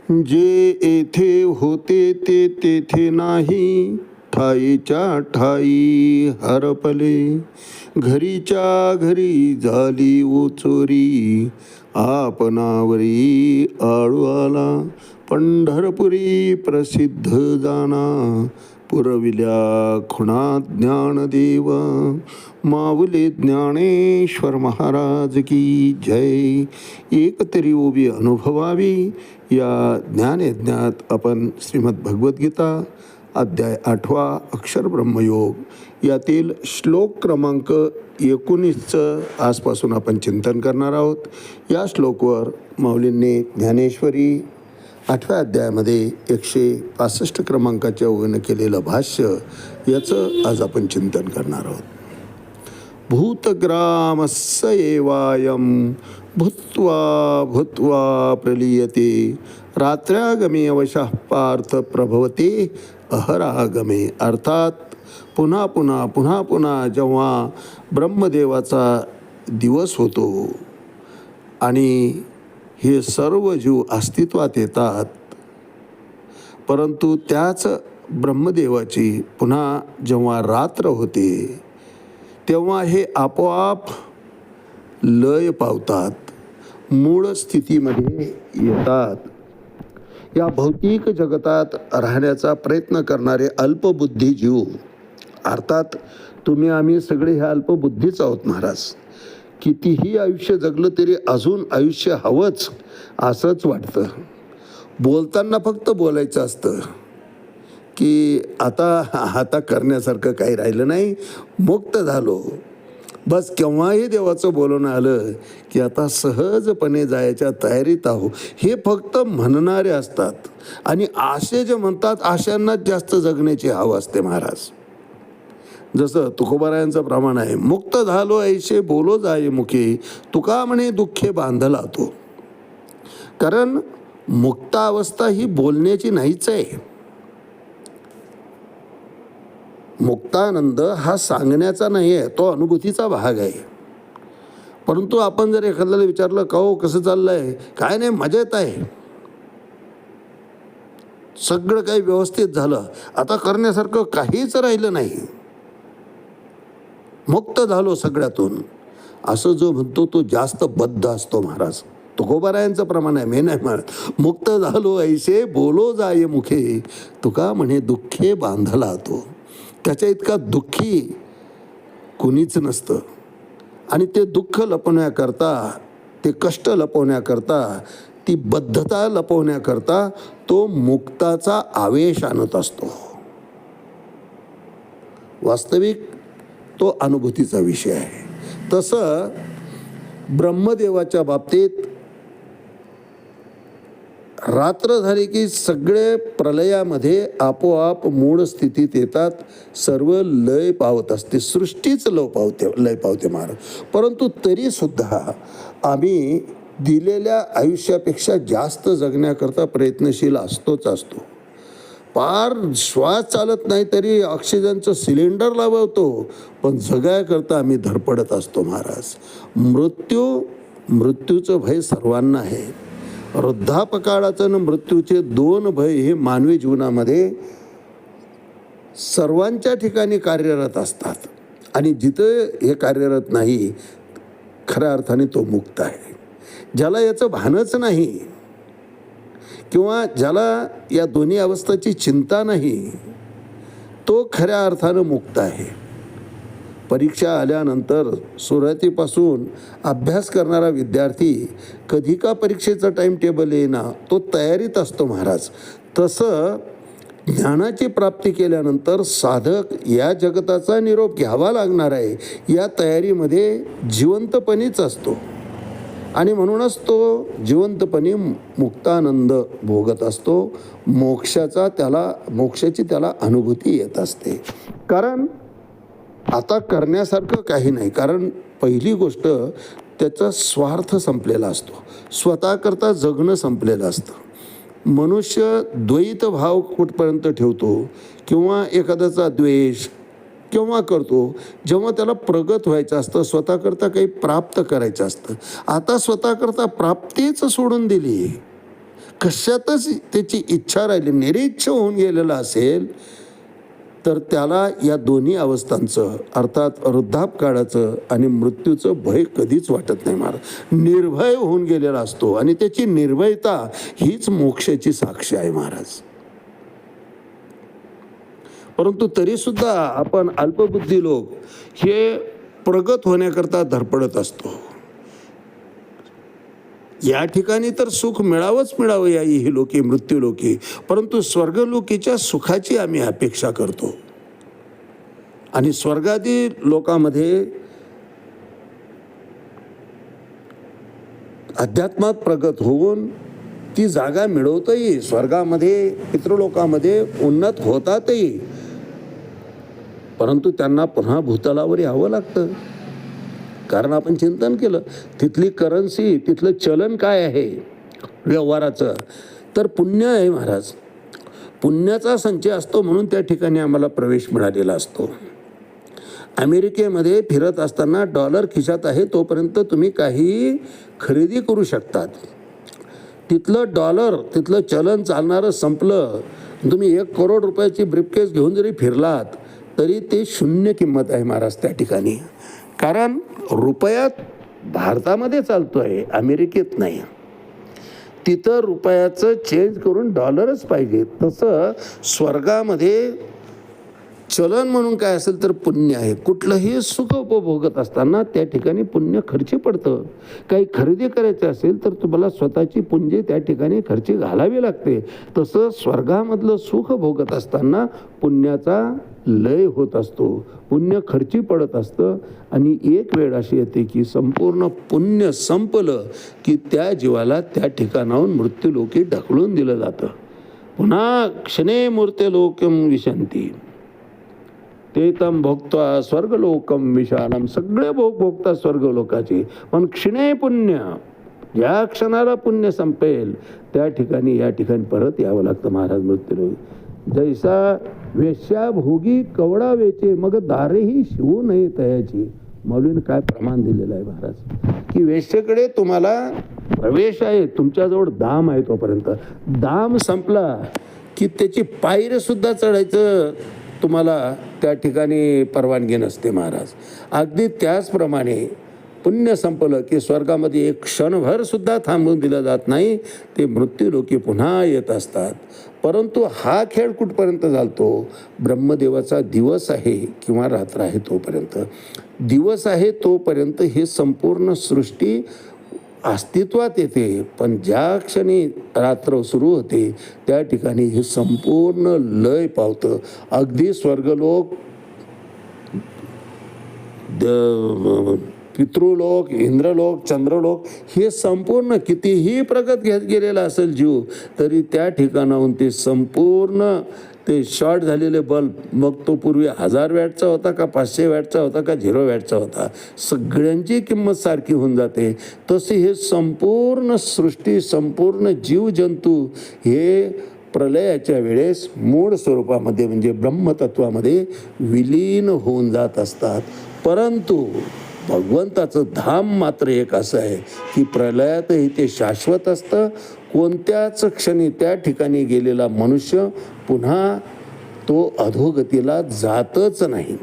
जे येथे होते ते तेथे नाही, ठाईच्या ठाई हरपले. घरीच्या घरी झाली ओचोरी, आपणावरी आळू आला. पंढरपुरी प्रसिद्ध जाना, पुरविल्या खुणा ज्ञानदेव. माऊली ज्ञानेश्वर महाराज की जय. एक तरी उभी अनुभवावी या ज्ञानयज्ञात आपण श्रीमद्भगवद्गीता अध्याय 8 अक्षर ब्रह्मयोग यातील श्लोक क्रमांक 19चं आजपासून आपण चिंतन करणार आहोत. या श्लोकवर माऊलींनी ज्ञानेश्वरी 8व्या अध्यायामध्ये 165 क्रमांकाच्या ओघानं केलेलं भाष्य याचं आज आपण चिंतन करणार आहोत. भूतग्रामस्य एवायं भूत्वा भूत्वा प्रलीयते, रात्र्यागमे अवशः पार्थ प्रभवते अहरागमे. अर्थात पुन्हा पुन्हा पुन्हा पुन्हा जेव्हा ब्रह्मदेवाचा दिवस होतो आणि हे सर्व जीव अस्तित्वात येतात, परंतु त्याच ब्रह्मदेवाची पुन्हा जेव्हा रात्र होते तेव्हा हे आपोआप लय पावतात, मूळ स्थितीमध्ये येतात. या भौतिक जगतात राहण्याचा प्रयत्न करणारे अल्पबुद्धी जीव, अर्थात तुम्ही आम्ही सगळे हे अल्पबुद्धीच आहोत महाराज. कितीही आयुष्य जगलं तरी अजून आयुष्य हवंच असंच वाटतं. बोलताना फक्त बोलायचं असतं की आता करण्यासारखं काही राहिलं नाही, मुक्त झालो. बस केव्हाही देवाचं बोलणं आलं की आता सहजपणे जायच्या तयारीत आहो, हे फक्त म्हणणारे असतात. आणि आशे जे म्हणतात आशांनाच जास्त जगण्याची हवं असते महाराज. जसं तुकोबारायांचं प्रमाण आहे, मुक्त झालो ऐशे बोलो जाये मुखे, तुका म्हणे दुःखे बांधला तो. कारण मुक्तावस्था ही बोलण्याची नाहीच आहे. मुक्तानंद हा सांगण्याचा नाही आहे, तो अनुभूतीचा भाग आहे. परंतु आपण जर एखाद्याला विचारलं का हो कसं चाललंय, काय नाही मजेत आहे, सगळं काही व्यवस्थित झालं, आता करण्यासारखं काहीच राहिलं नाही, मुक्त झालो सगळ्यातून, असं जो म्हणतो तो जास्त बद्ध असतो महाराज. तुकोबारायांचं प्रमाण आहे, मी नाही म्हणत. मुक्त झालो ऐसे बोलो जाये मुखे, तुका म्हणे दुःखे बांधला तो. त्याच्या इतका दुःखी कुणीच नसतं. आणि ते दुःख लपवण्याकरता, ते कष्ट लपवण्याकरता, ती बद्धता लपवण्याकरता तो मुक्ताचा आवेश आणत असतो. वास्तविक तो अनुभूतीचा विषय आहे. तसं ब्रह्मदेवाच्या बाबतीत रात्र झाली की सगळे प्रलयामध्ये आपोआप मूळ स्थितीत येतात, सर्व लय पावत असते, सृष्टीच लय पावते महाराज. परंतु तरीसुद्धा आम्ही दिलेल्या आयुष्यापेक्षा जास्त जगण्याकरता प्रयत्नशील असतो. पार श्वास चालत नाही तरी ऑक्सिजनचं सिलेंडर लावतो, पण जगायकरता आम्ही धडपडत असतो महाराज. मृत्यूचं भय सर्वांना आहे. वृद्धापकाळाचं आणि मृत्यूचे 2 भय हे मानवी जीवनामध्ये सर्वांच्या ठिकाणी कार्यरत असतात. आणि जिथं हे कार्यरत नाही, खऱ्या अर्थाने तो मुक्त आहे. ज्याला याचं भानच नाही किंवा ज्याला या दोन्ही अवस्थाची चिंता नाही, तो खऱ्या अर्थानं मुक्त आहे. परीक्षा आल्यानंतर सुरुवातीपासून अभ्यास करणारा विद्यार्थी कधी का परीक्षेचं टाईम टेबल येईना, तो तयारीत असतो महाराज. तसं ज्ञानाची प्राप्ती केल्यानंतर साधक या जगताचा निरोप घ्यावा लागणार आहे या तयारीमध्ये जिवंतपणीच असतो. आणि म्हणूनच तो जिवंतपणे मुक्तानंद भोगत असतो. मोक्षाची त्याला अनुभूती येत असते. कारण आता करण्यासारखं काही नाही. कारण पहिली गोष्ट त्याचा स्वार्थ संपलेला असतो, स्वतःकरता जगणं संपलेलं असतं. मनुष्य द्वैत भाव कुठपर्यंत ठेवतो किंवा एखाद्याचा द्वेष केव्हा करतो, जेव्हा त्याला प्रगत व्हायचं असतं, स्वतःकरता काही प्राप्त करायचं असतं. आता स्वतःकरता प्राप्तीच सोडून दिली. कशातच त्याची इच्छा राहिली, निरीच्छ होऊन गेलेला असेल, तर त्याला या दोन्ही अवस्थांचं अर्थात वृद्धापकाळाचं आणि मृत्यूचं भय कधीच वाटत नाही महाराज. निर्भय होऊन गेलेला असतो आणि त्याची निर्भयता हीच मोक्षाची साक्ष आहे महाराज. परंतु तरीसुद्धा आपण अल्पबुद्धी लोक हे प्रगत होण्याकरता धडपडत असतो. या ठिकाणी तर सुख मिळावंच मिळावं या इहलोकी मृत्यूलोकी, परंतु स्वर्गलोकीच्या सुखाची आम्ही अपेक्षा करतो. आणि स्वर्गादी लोकांमध्ये अध्यात्मात प्रगत होऊन ती जागा मिळवतही, स्वर्गामध्ये पितृलोकामध्ये उन्नत होतातही, परंतु त्यांना पुन्हा भूतलावर यावं लागतं. कारण आपण चिंतन केलं तिथली करन्सी, तिथलं चलन काय आहे व्यवहाराचं, तर पुण्य आहे महाराज. पुण्याचा संचय असतो म्हणून त्या ठिकाणी आम्हाला प्रवेश मिळालेला असतो. अमेरिकेमध्ये फिरत असताना डॉलर खिशात आहे तोपर्यंत तुम्ही काही खरेदी करू शकतात. तिथलं डॉलर, तिथलं चलन चालणारं संपलं, तुम्ही 1 करोड रुपयाची ब्रीफकेस घेऊन जरी फिरलात तरी ते शून्य किंमत आहे महाराज त्या ठिकाणी. कारण रुपयात भारतामध्ये चालतो आहे, अमेरिकेत नाही. तिथं रुपयाचं चेंज करून डॉलरच पाहिजे. तसं स्वर्गामध्ये चलन म्हणून काय असेल तर पुण्य आहे. कुठलंही सुख उपभोगत असताना त्या ठिकाणी पुण्य खर्ची पडतं. काही खरेदी करायचं असेल तर तुम्हाला स्वतःची पुंजी त्या ठिकाणी खर्ची घालावी लागते. तसं स्वर्गामधलं सुख भोगत असताना पुण्याचा लय होत असतो, पुण्य खर्ची पडत असतं. आणि एक वेळ अशी येते की संपूर्ण पुण्य संपलं की त्या जीवाला त्या ठिकाणाहून मृत्यूलोकी ढकलून दिलं जातं. पुन्हा क्षणे मूर्ते लोकम विशंती ते तम भोगता स्वर्गलोकम विशालम. सगळे भोग भोगतात स्वर्गलोकाचे, पण क्षणे पुण्य, ज्या क्षणाला पुण्य संपेल त्या ठिकाणी या ठिकाणी परत यावं लागतं महाराज मृत्यूलोकी. जैसा वेश्या भोगी कवडा वेचे मग दारेही शिवू नये तयाची. मौलीने काय प्रमाण दिलेलं आहे महाराज की वेश्येकडे तुम्हाला प्रवेश आहे, तुमच्याजवळ दाम आहे, तोपर्यंत दाम संपला की त्याची पायरी सुद्धा चढायचं तुम्हाला त्या ठिकाणी परवानगी नसते महाराज. अगदी त्याचप्रमाणे पुण्य संपलं की स्वर्गामध्ये एक क्षणभर सुद्धा थांबून दिलं जात नाही, ते मृत्यूलोकी पुन्हा येत असतात. परंतु हा खेळ कुठपर्यंत चालतो? ब्रह्मदेवाचा दिवस आहे किंवा रात्र आहे तोपर्यंत. दिवस आहे तोपर्यंत हे संपूर्ण सृष्टी अस्तित्वात येते, पण ज्या क्षणी रात्र सुरू होते त्या ठिकाणी हे संपूर्ण लय पावतं. अगदी स्वर्गलोक, पितृलोक, इंद्रलोक, चंद्रलोक हे संपूर्ण कितीही प्रगत घेत गेलेला असेल जीव, तरी त्या ठिकाणाहून ते संपूर्ण ते शॉर्ट झालेले बल्ब, मग तो पूर्वी 1000 वॅटचा होता का 500 वॅटचा होता का 0 वॅटचा होता, सगळ्यांची किंमत सारखी होऊन जाते. तसे हे संपूर्ण सृष्टी, संपूर्ण जीवजंतू हे प्रलयाच्या वेळेस मूळ स्वरूपामध्ये म्हणजे ब्रह्मतत्वामध्ये विलीन होऊन जात असतात. परंतु भगवंताचं धाम मात्र एक असं आहे की प्रलयातही ते शाश्वत असतं. कोणत्याच क्षणी त्या ठिकाणी गेलेला मनुष्य पुन्हा तो अधोगतीला जातच नाही.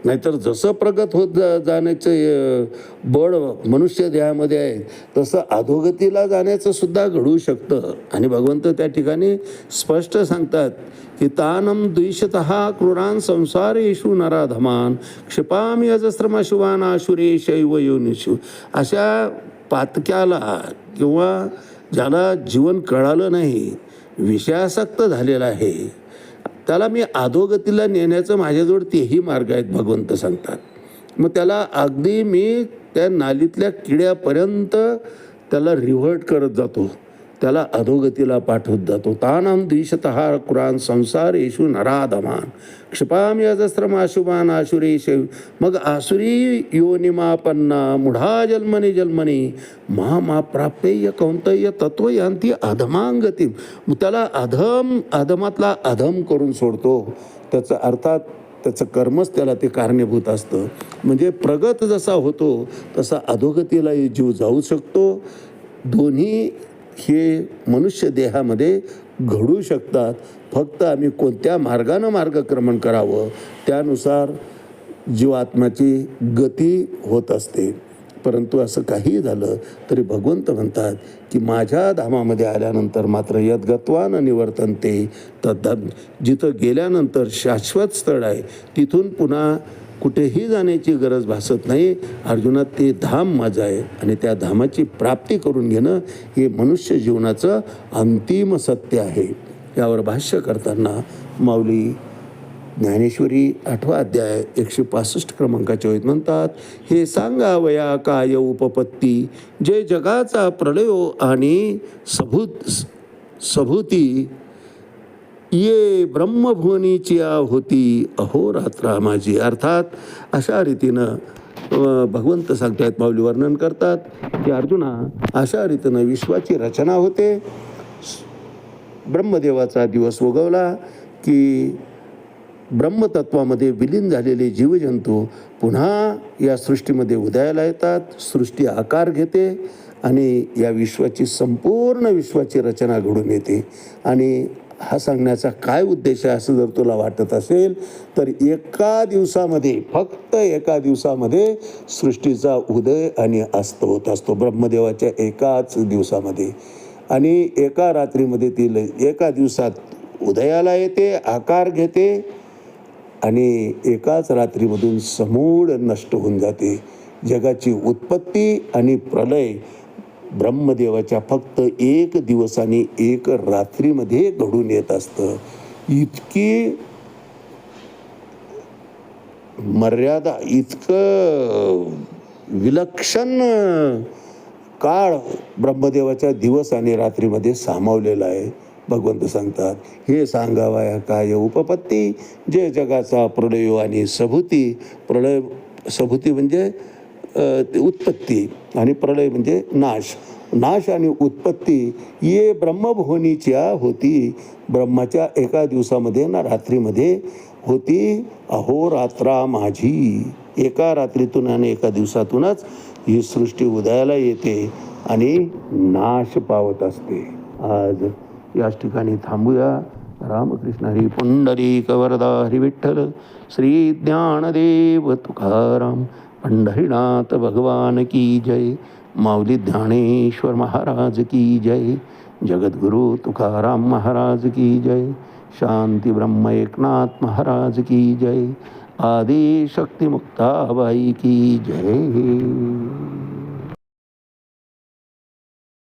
नाहीतर जसं प्रगत होत जाण्याचं बळ मनुष्य देहामध्ये आहे तसं अधोगतीला जाण्याचं सुद्धा घडू शकतं. आणि भगवंत त्या ठिकाणी स्पष्ट सांगतात की तानम द्विषतः क्रूरान संसारेषु नराधमान क्षिपामी अजस्रमशुवान आशुरे शैव योनिषु. अशा पातक्याला किंवा ज्याला जीवन कळालं नाही, विषयासक्त झालेला आहे, त्याला मी अधोगतीला नेण्याचं माझ्याजवळ तेही मार्ग आहेत भगवंत सांगतात. मग त्याला अगदी मी त्या नालीतल्या किड्यापर्यंत त्याला रिव्हर्ट करत जातो, त्याला अधोगतीला पाठवत जातो. तानाम द्विषतः कुरान संसार येशू नराधमान क्षिपामी अजस्रम अशुभान आशुरेश. मग आसुरी योनिमापन्ना मुढा जन्मनी जन्मनी मा प्राप्यय कौंतय तत्व यांती अधमांगती. मग त्याला अधमातला अधम करून सोडतो. त्याचा अर्थात त्याचं कर्मच त्याला ते कारणीभूत असतं. म्हणजे प्रगत जसा होतो तसा अधोगतीलाही जीव जाऊ शकतो. दोन्ही हे मनुष्य देहामध्ये घडू शकतात. फक्त आम्ही कोणत्या मार्गानं मार्गक्रमण करावं त्यानुसार जीवात्म्याची गती होत असते. परंतु असं काही झालं तरी भगवंत म्हणतात की माझ्या धामामध्ये आल्यानंतर मात्र यद्गत्वा न निवर्तन्ते तद्धाम, जिथं गेल्यानंतर शाश्वत स्थळ आहे तिथून पुन्हा कुठेही जाण्याची गरज भासत नाही. अर्जुना, ते धाम माझं आहे आणि त्या धामाची प्राप्ती करून घेणं हे मनुष्य जीवनाचं अंतिम सत्य आहे. यावर भाष्य करताना माऊली ज्ञानेश्वरी 8वा अध्याय 165 क्रमांकाच्या ओळीत म्हणतात, हे सांगावया काय उपपत्ती, जे जगाचा प्रलयो आणि सभूती ये ब्रह्मभुवनीची होती अहोरात्रा माझी. अर्थात अशा रीतीनं भगवंत सांगतायत, माऊली वर्णन करतात की अर्जुना, अशा रीतीनं विश्वाची रचना होते. ब्रह्मदेवाचा दिवस उगवला की ब्रह्मतत्वामध्ये विलीन झालेले जीवजंतू पुन्हा या सृष्टीमध्ये उदयाला येतात. सृष्टी आकार घेते आणि या संपूर्ण विश्वाची रचना घडून येते. आणि हा सांगण्याचा काय उद्देश आहे असं जर तुला वाटत असेल तर एका दिवसामध्ये, फक्त एका दिवसामध्ये सृष्टीचा उदय आणि अस्त होत असतो. ब्रह्मदेवाच्या एकाच दिवसामध्ये आणि एका रात्रीमध्ये ती एका दिवसात उदयाला येते, आकार घेते आणि एकाच रात्रीमधून समूळ नष्ट होऊन जाते. जगाची उत्पत्ती आणि प्रलय ब्रह्मदेवाच्या फक्त एक दिवस आणि एक रात्रीमध्ये घडून येत असतं. इतकी मर्यादा, इतकं विलक्षण काळ ब्रह्मदेवाच्या दिवस आणि रात्रीमध्ये सामावलेला आहे. भगवंत सांगतात, हे सांगावया काय उपपत्ती, जे जगाचा प्रलयो आणि सभूती. सभूती म्हणजे उत्पत्ती आणि प्रलय म्हणजे नाश आणि उत्पत्ती ये ब्रह्मभुवनीच्या होती. ब्रह्माच्या एका दिवसामध्ये ना रात्रीमध्ये होती अहोरात्रा माझी. एका रात्रीतून आणि एका दिवसातूनच ही सृष्टी उदयाला येते आणि नाश पावत असते. आज याच ठिकाणी थांबूया. रामकृष्ण हरी पुंडलिक वरदा हरी विठ्ठल श्री ज्ञानदेव तुकाराम पंढरीनाथ भगवान की जय. माऊली ज्ञानेश्वर महाराज की जय. जगद्गुरु तुकाराम महाराज की जय. शांती ब्रह्म एकनाथ महाराज की जय. आदि शक्ती मुक्ताबाई की जय.